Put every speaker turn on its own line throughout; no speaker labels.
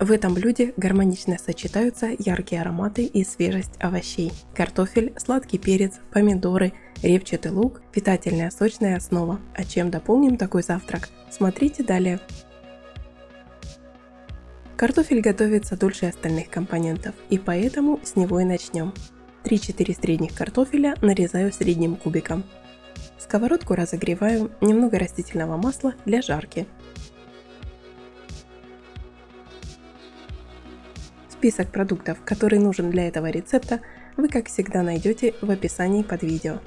В этом блюде гармонично сочетаются яркие ароматы и свежесть овощей. Картофель, сладкий перец, помидоры, репчатый лук – питательная сочная основа. А чем дополним такой завтрак? Смотрите далее. Картофель готовится дольше остальных компонентов, и поэтому с него и начнем. 3-4 средних картофеля нарезаю средним кубиком. Сковородку разогреваю, немного растительного масла для жарки. Список продуктов, который нужен для этого рецепта, вы как всегда найдете в описании под видео.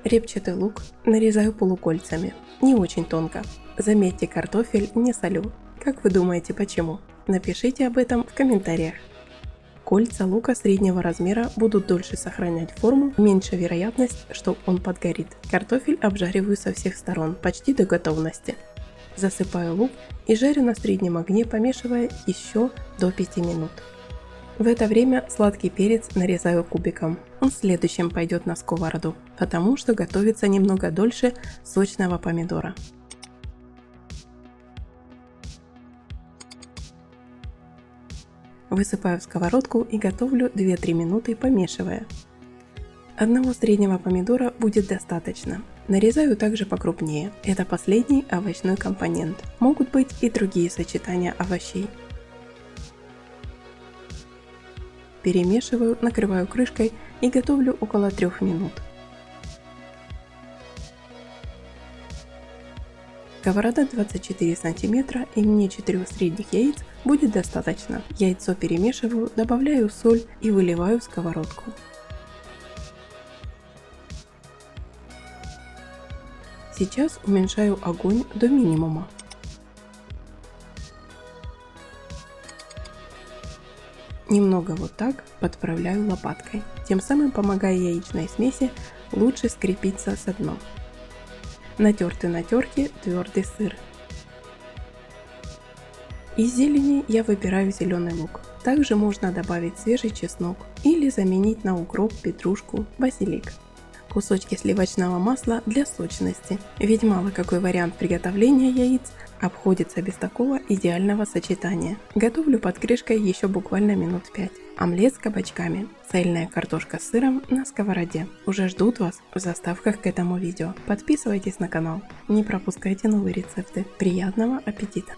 Репчатый лук нарезаю полукольцами, не очень тонко. Заметьте, картофель не солю. Как вы думаете, почему? Напишите об этом в комментариях. Кольца лука среднего размера будут дольше сохранять форму, меньше вероятность, что он подгорит. Картофель обжариваю со всех сторон, почти до готовности. Засыпаю лук и жарю на среднем огне, помешивая еще до 5 минут. В это время сладкий перец нарезаю кубиком. Он следующим пойдет на сковороду, потому что готовится немного дольше сочного помидора. Высыпаю в сковородку и готовлю 2-3 минуты, помешивая. Одного среднего помидора будет достаточно. Нарезаю также покрупнее. Это последний овощной компонент. Могут быть и другие сочетания овощей. Перемешиваю, накрываю крышкой и готовлю около 3 минут. Сковорода 24 см и мне 4 средних яиц будет достаточно. Яйцо перемешиваю, добавляю соль и выливаю в сковородку. Сейчас уменьшаю огонь до минимума. Немного вот так подправляю лопаткой, тем самым помогая яичной смеси лучше скрепиться со дном. Натертый на терке твердый сыр. Из зелени я выбираю зеленый лук. Также можно добавить свежий чеснок или заменить на укроп, петрушку, базилик. Кусочки сливочного масла для сочности, ведь мало какой вариант приготовления яиц обходится без такого идеального сочетания. Готовлю под крышкой еще буквально минут 5. Омлет с кабачками, цельная картошка с сыром на сковороде. Уже ждут вас в заставках к этому видео. Подписывайтесь на канал, не пропускайте новые рецепты. Приятного аппетита!